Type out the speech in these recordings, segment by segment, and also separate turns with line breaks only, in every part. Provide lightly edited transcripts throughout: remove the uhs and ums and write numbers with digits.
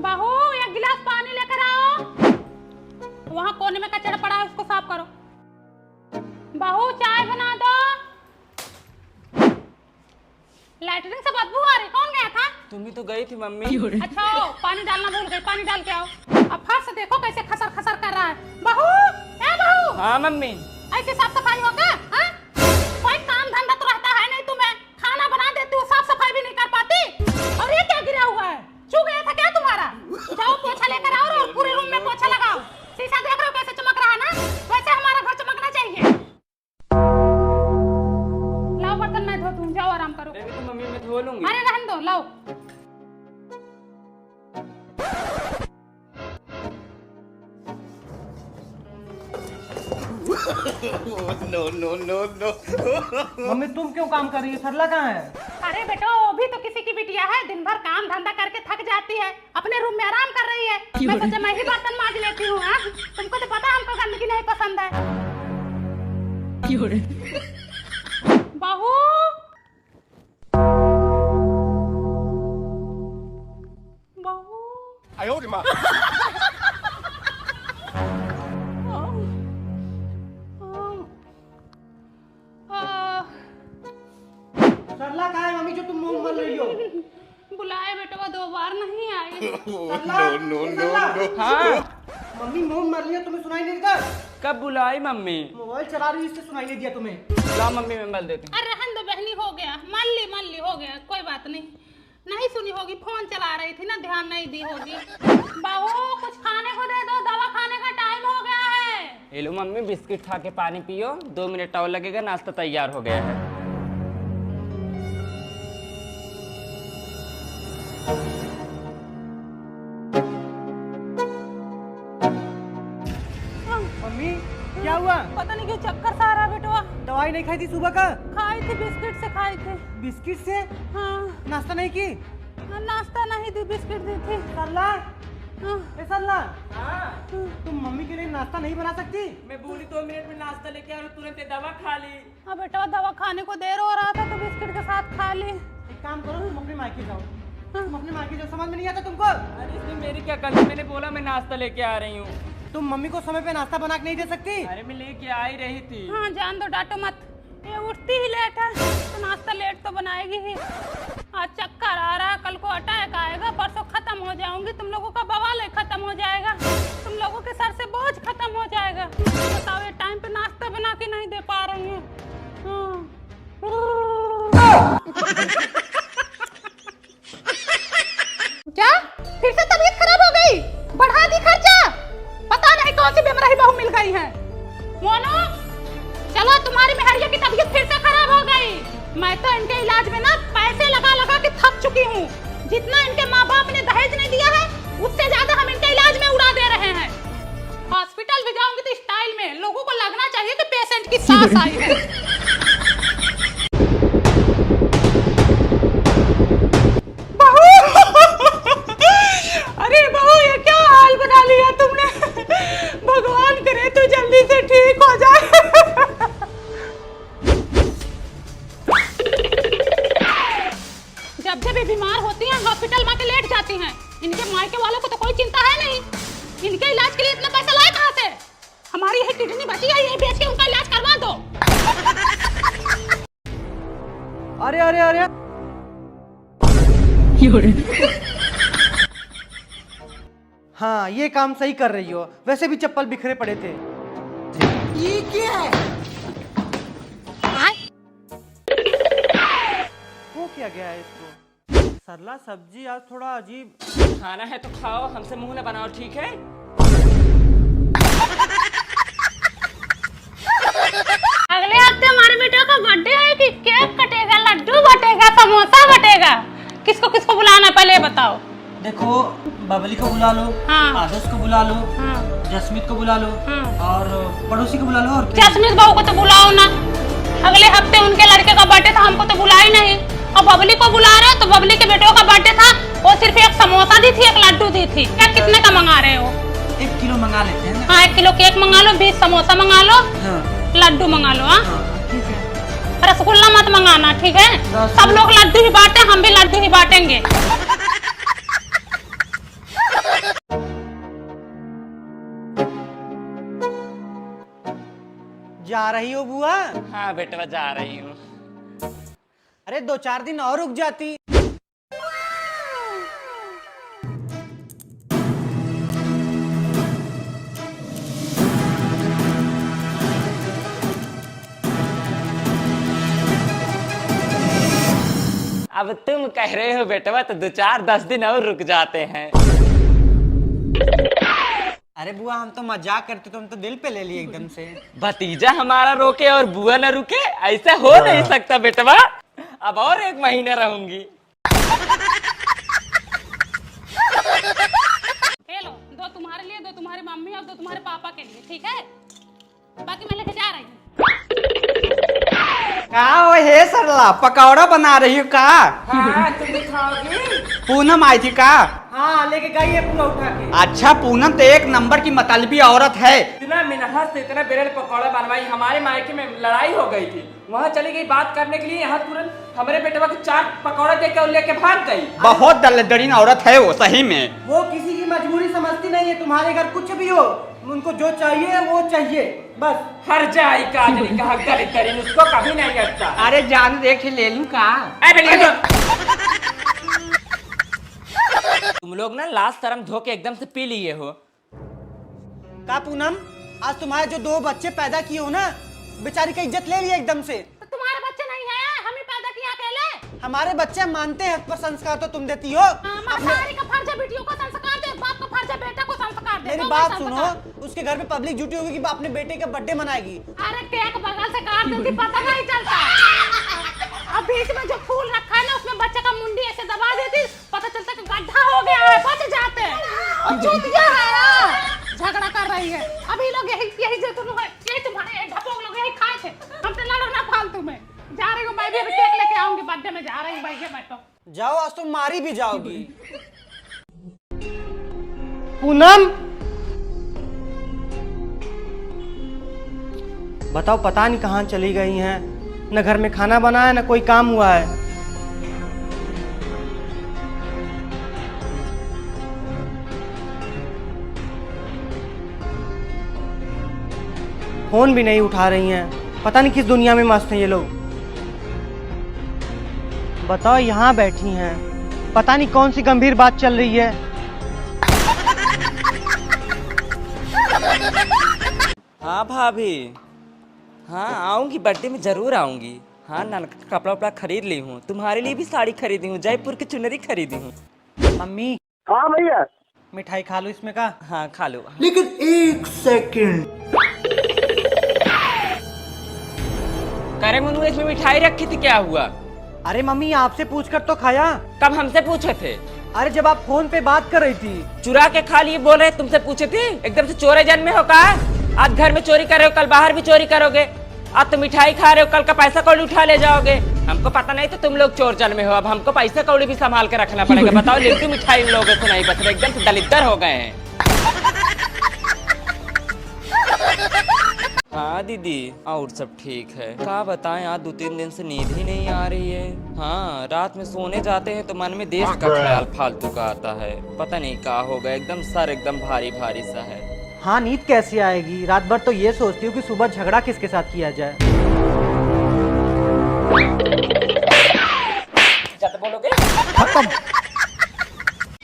बहू एक गिलास पानी लेकर आओ। वहाँ कोने में कचरा पड़ा है उसको साफ करो। बहू चाय बना दो। लैट्रिन से बदबू आ रही, कौन गया था?
तुम ही तो गई थी मम्मी।
अच्छा पानी डालना भूल गई, पानी डाल के आओ। अब फर्श देखो कैसे खसर खसर कर रहा है। बहू ए बहू।
हाँ मम्मी।
ऐसे साफ सफाई होगा? कोई काम धंधा तो रहता है नहीं तुम्हें, खाना बना देती हो साफ सफाई भी नहीं कर पाती। और ये क्या गिरा हुआ है? चू गया था क्या तुम्हारा? जाओ पोछा लेकर आओ और पूरे रूम में पोछा लगाओ। शीशा देख रहे हो कैसे चमक रहा है ना, वैसे हमारा घर चमकना चाहिए। लाओ बर्तन मैं धो दूं, जाओ आराम करो।
तो मम्मी मैं धो लूंगी।
अरे रहने दो, लाओ।
No no no no.
Mummy तुम क्यों काम कर रही है? सरला कहाँ है?
अरे बेटा वो भी तो किसी की बिटिया है, दिन भर काम धंधा करके थक जाती है, अपने रूम में आराम कर रही है। मैं सोचा मैं ही बर्तन मांज लेती हूँ। तुमको तो पता हमको गंदगी नहीं पसंद है। बहू बहू
आयो रे माँ।
सरला कहाँ है मम्मी जो तुम मुंह मल रही हो?
बुलाए बेटा दो बार नहीं आई।
No no no no.
हाँ
मम्मी मुंह मर रही है, तुम्हें सुनाई नहीं देता?
कब बुलाई मम्मी?
मोबाइल चला रही है इससे सुनाई नहीं दिया तुम्हें?
ला मम्मी मैं मल देती हूँ।
अरे रहन दो बहनी, हो गया मान ली हो गया, कोई बात नहीं। नहीं सुनी होगी, फोन चला रही थी ना, ध्यान नहीं दी होगी। बहू कुछ खाने को दे दो, दवा खाने का टाइम हो गया है।
ये लो मम्मी बिस्किट खा के पानी पियो, 2 मिनट और लगेगा, नाश्ता तैयार हो गया है।
मम्मी क्या हुआ?
पता नहीं क्यों चक्कर सा आ रहा बेटवा।
दवाई नहीं खाई थी सुबह का?
खाई थी, बिस्किट से खाई थी।
बिस्किट से?
हाँ
नाश्ता नहीं की?
नाश्ता नहीं दी, बिस्किट दी थी।
सरला ए सरला,
हाँ
तुम मम्मी के लिए नाश्ता नहीं बना सकती?
मैं बोली 2 मिनट में नाश्ता लेके आ, तुरंत दवा खा ली।
हाँ बेटा दवा खाने को देर हो रहा था तो बिस्किट के साथ खा ली।
एक काम करो, तुम अपने मायके जाओ। तुम अपने मायके जाओ, समझ में नहीं आता तुमको?
अरे इसमें मेरी क्या गलती? मैंने बोला मैं नाश्ता लेके आ रही हूँ।
तुम मम्मी को समय पे नाश्ता बना के नहीं दे सकती?
अरे मैं लेके आ ही रही थी।
हाँ जान दो, डांटो मत। ये उठती ही लेट है तो नाश्ता लेट तो बनाएगी ही। आज चक्कर आ रहा है, कल को अटैक आएगा, परसों खत्म हो जाऊंगी, तुम लोगों का बवाल खत्म हो जाएगा, तुम लोगों के सर से बोझ खत्म हो जाएगा। बताओ ये टाइम पे नाश्ता बना के नहीं दे पा रही हूँ। क्या फिर से तबीयत खराब हो गई? बढ़ा दी खर्चा? पता नहीं कौन सी बेमराही बहू मिल गई है। मोनो चलो, तुम्हारी मेहरिया की तबीयत फिर से खराब हो गई। मैं तो इनके इलाज में ना पैसे लगा लगा के थक चुकी हूँ। जितना इनके माँ बाप ने दहेज नहीं दिया है उससे ज्यादा हम इनके इलाज में उड़ा दे रहे हैं। हॉस्पिटल भी जाऊंगी तो स्टाइल में, लोगों को लगना चाहिए कि पेशेंट की सांस आई है। अरे बहू ये क्या हाल बना लिया तुमने? भगवान करे तू जल्दी से ठीक हो जाए। जब जब ये बीमार होती हैं हॉस्पिटल में के लेट जाती हैं। इनके मायके वालों को तो कोई चिंता है नहीं, इनके इलाज के लिए इतना पैसा लाए कहाँ से? हमारी यही किडनी बची है, ये बेच के उनका इलाज करवा दो।
अरे अरे अरे हाँ ये काम सही कर रही हो, वैसे भी चप्पल बिखरे पड़े थे। ये क्या है? वो क्या गया है इसको? सरला सब्जी आज थोड़ा अजीब।
खाना है तो खाओ, हमसे मुंह न बनाओ, ठीक है?
अगले हफ्ते हमारे बेटे का बर्थडे है कि केक कटेगा, लड्डू बटेगा, समोसा बटेगा। किसको किसको बुलाना है पहले बताओ।
देखो बबली को बुला लो,
हाँ।
आदर्श को बुला लो,
हाँ।
जसमीत को बुला लो,
हाँ।
और पड़ोसी को बुला लो। और
जसमीत बहू को तो बुलाओ ना, अगले हफ्ते उनके लड़के का बर्थडे था, हमको तो बुला ही नहीं। और बबली को बुला रहे हो तो बबली के बेटों का बर्थडे था, वो सिर्फ एक समोसा दी थी, एक लड्डू दी थी। क्या कितने का मंगा रहे हो?
1 किलो मंगा लेते हैं।
हाँ 1 किलो केक मंगा लो, 20 समोसा मंगा लो,
हाँ।
लड्डू मंगा लो। हाँ
ठीक है।
रसगुल्ला मत मंगाना, ठीक है? सब लोग लड्डू ही बांटे, हम भी लड्डू ही बांटेंगे।
जा रही हो बुआ?
हाँ बेटवा जा रही हूँ।
अरे 2-4 दिन और रुक जाती।
अब तुम कह रहे हो बेटवा तो 2-4-10 दिन और रुक जाते हैं।
अरे बुआ हम तो मजाक करते, तुम तो दिल पे ले लिए एकदम से।
भतीजा हमारा रोके और बुआ न रुके, ऐसा हो नहीं सकता बेटवा। अब और 1 महीना रहूंगी।
ये लो, 2 तुम्हारे लिए, 2 तुम्हारी मम्मी और 2 तुम्हारे पापा के लिए, ठीक है? बाकी मैं लेके जा रही हूँ।
का वो हे सरला पकौड़ा बना रही हो का?
हाँ तुम भी खाओगी?
पूनम आई थी का?
हाँ लेके गई है पूरा उठा के।
अच्छा पूनम तो 1 नंबर की मतलबी औरत है।
इतना मिनहस से इतना ब्रेड पकौड़ा बनवाई, हमारे मायके में लड़ाई हो गई थी, वहाँ चली गई बात करने के लिए, यहाँ तुरंत हमारे बेटवा को 4 पकौड़ा दे के लेके भाग गई।
बहुत दलदरीन औरत है वो, सही में।
वो किसी की मजबूरी समझती नहीं है। तुम्हारे घर कुछ भी हो, उनको जो चाहिए वो चाहिए बस।
हर जाई का आदमी कहा गली तरीन, उसको कभी नहीं हटता।
अरे जान देख ले लूं का?
तुम लोग ना लास्ट शर्म धो के एकदम से पी लिए हो।
का पूनम, आज तुम्हारे जो 2 बच्चे पैदा किए हो ना, बेचारी का इज्जत ले लिया एकदम से।
तो तुम्हारे बच्चे नहीं है, हम ही पैदा किया अकेले।
हमारे बच्चे मानते हैं, पर संस्कार तो तुम देती हो।
सारी का फर्ज है बेटियों को संस्कार दे, बाप का फर्ज है बेटा को संस्कार दे।
मेरी बात सुनो, उसके घर पे पब्लिक जुटी होगी कि अपने बेटे का बर्थडे मनाएगी।
अरे केक बगल से काट देती, पता नहीं चलता। अब बीच में जो फूल रखा है ना, उसमें बच्चे का मुंडी ऐसे दबा देती, पता चलता कि गड्ढा हो गया है, बच जाते हैं। और चूतिया है ना, झगड़ा कर रही है। अभी लोग यही जो तुम है, यही तुम्हारे ढपोंग लोग यही खाए थे। हम तो लड़ो ना फालतू में। जा रही हूँ मैं भी, अभी केक लेके आऊंगी, बर्थडे में जा रही हूँ भैया मैं तो।
जाओ, आज तुम मारी भी जाओगी। पूनम बताओ, पता नहीं कहाँ चली गई हैं। न घर में खाना बना है, न कोई काम हुआ है। फोन भी नहीं उठा रही हैं। पता नहीं किस दुनिया में मस्त हैं ये लोग। बताओ, यहाँ बैठी हैं, पता नहीं कौन सी गंभीर बात चल रही है।
हाँ भाभी, हाँ आऊंगी, बर्थडे में जरूर आऊंगी। हाँ नान कपड़ा वपड़ा खरीद ली हूँ, तुम्हारे लिए भी साड़ी खरीदी हूँ, जयपुर की चुनरी खरीदी हूँ।
मम्मी।
हाँ भैया।
मिठाई खा लो इसमें का।
हाँ खा लो।
लेकिन 1 सेकंड।
करे मुन्नू, इसमें मिठाई रखी थी, क्या हुआ?
अरे मम्मी, आपसे पूछकर तो खाया।
कब हमसे पूछे थे?
अरे जब आप फोन पे बात कर रही थी।
चुरा के खा लिए बोल रहे, तुमसे पूछे थे? एकदम से चोरे जन में हो का? आज घर में चोरी कर रहे हो, कल बाहर भी चोरी करोगे। आज तो मिठाई खा रहे हो, कल का पैसा कौड़ी उठा ले जाओगे। हमको पता नहीं तो तुम लोग चोर जन में हो, अब हमको पैसा कौड़ी भी संभाल के रखना पड़ेगा। बताओ, लिट्टी मिठाई लोगों से नहीं बच रहे, एकदम से दलिद्दर हो गए हैं। हाँ दीदी, और सब ठीक है। क्या बताएं, आज 2-3 दिन से नींद ही नहीं आ रही है। हाँ, रात में सोने जाते हैं तो मन में देश का ख्याल फालतू का आता है। पता नहीं क्या होगा, एकदम सर एकदम भारी भारी सा है।
हाँ, नींद कैसे आएगी? रात भर तो ये सोचती हूँ कि सुबह झगड़ा किसके साथ किया जाए।
क्या बोलोगे? खत्म।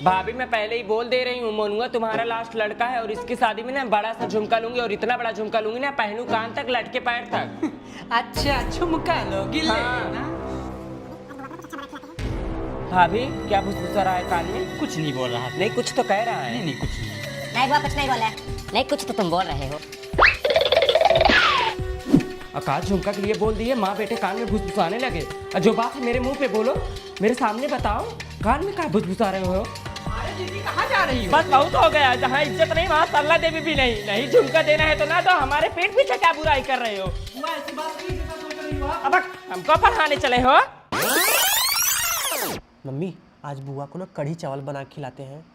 भाभी मैं पहले ही बोल दे रही हूँ, मोनुआ तुम्हारा लास्ट लड़का है और इसकी शादी में ना बड़ा सा झुमका लूंगी, और इतना बड़ा झुमका लूंगी ना, पहनू कान तक लटके पैर तक।
अच्छा झुमका लोगी?
हाँ। भाभी क्या फुसफुसा रहा है कान में?
कुछ नहीं बोल रहा।
नहीं कुछ तो कह रहा है।
नहीं कुछ नहीं।
नहीं वो कुछ नहीं बोला है। नहीं कुछ तो तुम बोल रहे हो।
आकाश झुमका के लिए बोल दिए, माँ बेटे कान में फुसफुसाने लगे। जो बात है मेरे मुंह पे बोलो, मेरे सामने बताओ, कान में क्या फुसफुसा रहे हो?
अरे दीदी कहाँ जा रही हो?
बस बहुत हो गया, जहाँ इज्जत नहीं वहाँ सल्ला देवी भी नहीं। नहीं झुमका देना है तो ना दो, हमारे पेट पीछे क्या बुराई कर रहे हो?
ऐसी बात नहीं सोच रही हो आप।
अब हमको पढ़ाने चले हो?
मम्मी, आज बुआ को ना कढ़ी चावल बना के खिलाते हैं।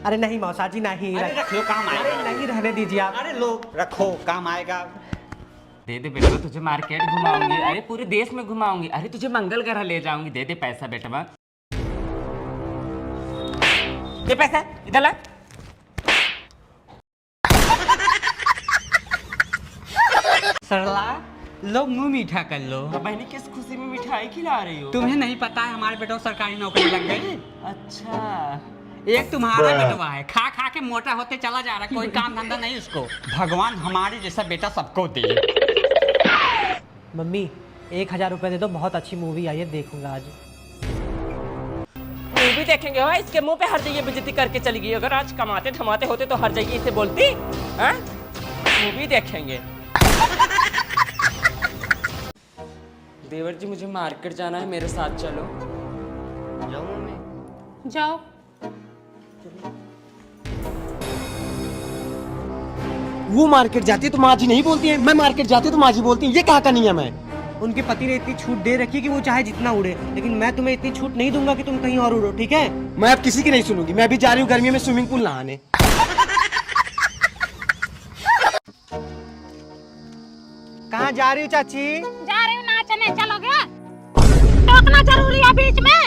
अरे नहीं मौसा जी, नहीं।
अरे रख लो, काम आएगा।
अरे नहीं, रहने दीजिए आप।
अरे लो रखो, काम आएगा।
दे दे बेटवा, तुझे मार्केट घुमाऊंगी, अरे पूरे देश में घुमाऊंगी, अरे तुझे मंगल ग्रह ले जाऊंगी। दे दे पैसा बेटवा, दे पैसा, इधर ला।
सरला लो मुंह मीठा कर लो।
बहनी किस खुशी में मिठाई खिला रही हो?
तुम्हें नहीं पता है हमारे बेटों को सरकारी नौकरी लग गई।
अच्छा,
एक तुम्हारा बेटवा है, खा खा के मोटा होते चला जा रहा है, कोई काम धंधा नहीं उसको। भगवान हमारे जैसा बेटा सबको दे।
मम्मी 1000 रुपए दे दो, बहुत अच्छी मूवी आई है, देखूंगा आज।
मूवी देखेंगे हो? इसके मुंह पे हर जगह बेइज्जती करके चली गई। अगर आज कमाते धमाते होते तो हर जगह इसे बोलती। हाँ? मूवी देखेंगे। देवर जी मुझे मार्केट जाना है, मेरे साथ चलो।
जाओ मम्मी।
जाओ।
वो मार्केट जाती है तो माँ जी नहीं बोलती है, मैं मार्केट जाती हूँ तो माँ जी बोलती है। ये कहाँ का नियम है?
उनके पति ने इतनी छूट दे रखी है कि वो चाहे जितना उड़े, लेकिन मैं तुम्हें इतनी छूट नहीं दूंगा कि तुम कहीं और उड़ो, ठीक है?
मैं अब किसी की नहीं सुनूंगी। मैं भी जा रही हूँ गर्मियों में स्विमिंग पूल नहाने।
कहाँ जा रही हो चाची?
जा रही हूँ नाचने, चलोगे? टोकना जरूरी है बीच में।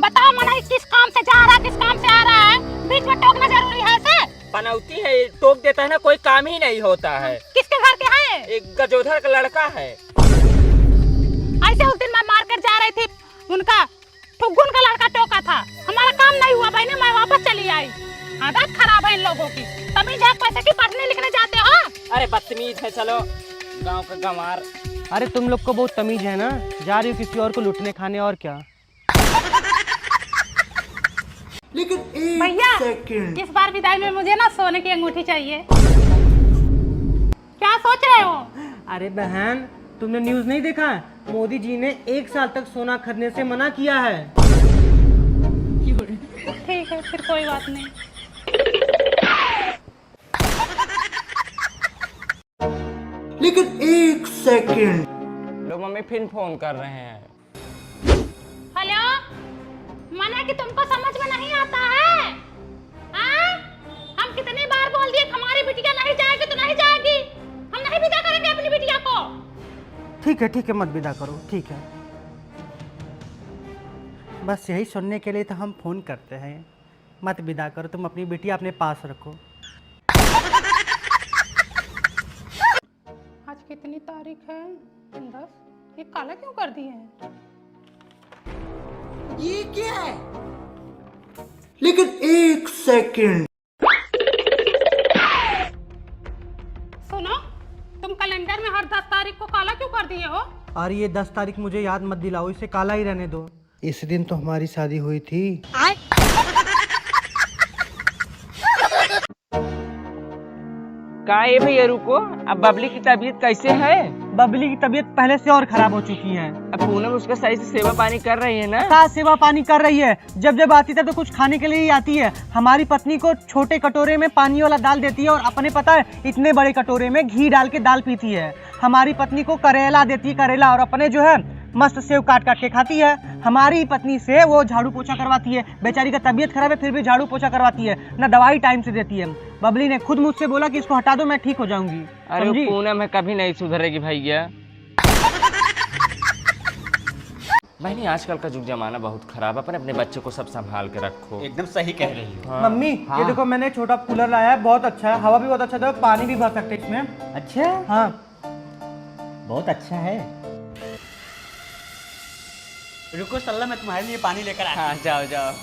बताओ मना किस काम से जा रहा है, किस काम से आ रहा है, बीच में टोकना जरूरी है ऐसे?
पनौती है, टोक देता है ना, कोई काम ही नहीं होता है।
किसके घर के है?
एक गजोधर का लड़का है।
ऐसे उस दिन मैं मार्केट जा रही थी, उनका ठुगुन का लड़का टोका था। हमारा काम नहीं हुआ बहने, मैं वापस चली आई। आदत खराब है इन लोगों की। तमीज है पैसे की, पढ़ने लिखने जाते हो?
अरे बदतमीज है, चलो गांव का गंवार।
अरे तुम लोग को बहुत तमीज है ना, जा रही हो किसी और को लूटने खाने, और क्या?
लेकिन एक
भैया
सेकंड।
इस बार विदाई में मुझे ना सोने की अंगूठी चाहिए। क्या सोच रहे हो?
अरे बहन, तुमने न्यूज़ नहीं देखा? मोदी जी ने 1 साल तक सोना खरीदने से मना किया है।
ठीक है, फिर कोई बात नहीं।
लेकिन एक सेकंड।
लो मम्मी फिर फोन कर रहे हैं।
हेलो, मना कि तुमको समझ में नहीं आता है? हाँ? हम कितनी बार बोल दिए हमारी बिटिया नहीं जाएगी तो नहीं जाएगी। हम नहीं विदा करेंगे अपनी बिटिया को।
ठीक है, मत विदा करो, ठीक है। बस यही सुनने के लिए तो हम फोन करते हैं। मत विदा करो, तुम अपनी बिटिया अपने पास रखो।
आज कितनी तारीख है? 10। ये काला क्यों कर दिए हैं?
ये क्या है? लेकिन एक सेकंड।
सुनो, तुम कैलेंडर में हर 10 तारीख को काला क्यों कर दिए हो?
और ये 10 तारीख मुझे याद मत दिलाओ, इसे काला ही रहने दो। इस दिन तो हमारी शादी हुई थी।
का ये भैया रुको, अब बबली की तबीयत कैसे है?
बबली की तबीयत पहले से और खराब हो चुकी है।
अब पूनम उसका सही से सेवा पानी कर रही है ना?
का सेवा पानी कर रही है, जब जब आती है तो कुछ खाने के लिए ही आती है। हमारी पत्नी को छोटे कटोरे में पानी वाला दाल देती है और अपने पता है इतने बड़े कटोरे में घी डाल के दाल पीती है। हमारी पत्नी को करेला देती है, करेला, और अपने जो है मस्त सेव काट काट के खाती है। हमारी पत्नी से वो झाड़ू पोछा करवाती है। बेचारी का तबीयत खराब है फिर भी झाड़ू पोछा करवाती है, ना दवाई टाइम से देती है। बबली ने खुद मुझसे बोला कि इसको हटा दो, मैं ठीक हो जाऊंगी।
अरे
समझी?
पूनम है, कभी नहीं सुधरेगी भैया। बहनी आजकल का जुग जमाना बहुत खराब है, अपने बच्चों को सब संभाल के रखो।
एकदम सही कह रही हो।
हाँ।
मम्मी ये देखो मैंने छोटा कूलर लाया है, बहुत अच्छा है, हवा भी बहुत अच्छा था, पानी भी भर सकते इसमें।
अच्छा,
हाँ
बहुत अच्छा है। रुको सल्ला, मैं तुम्हारे लिए पानी लेकर आता हूं।
हाँ जाओ जाओ।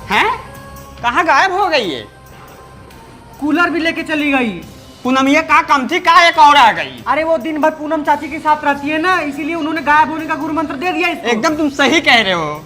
हैं? कहाँ गायब हो गई है?
कूलर भी लेके चली गई।
पूनम ये का कम थी, का एक और आ गई।
अरे वो दिन भर पूनम चाची के साथ रहती है ना, इसीलिए उन्होंने गायब होने का गुरु मंत्र दे दिया इसको।
एकदम तुम सही कह रहे हो।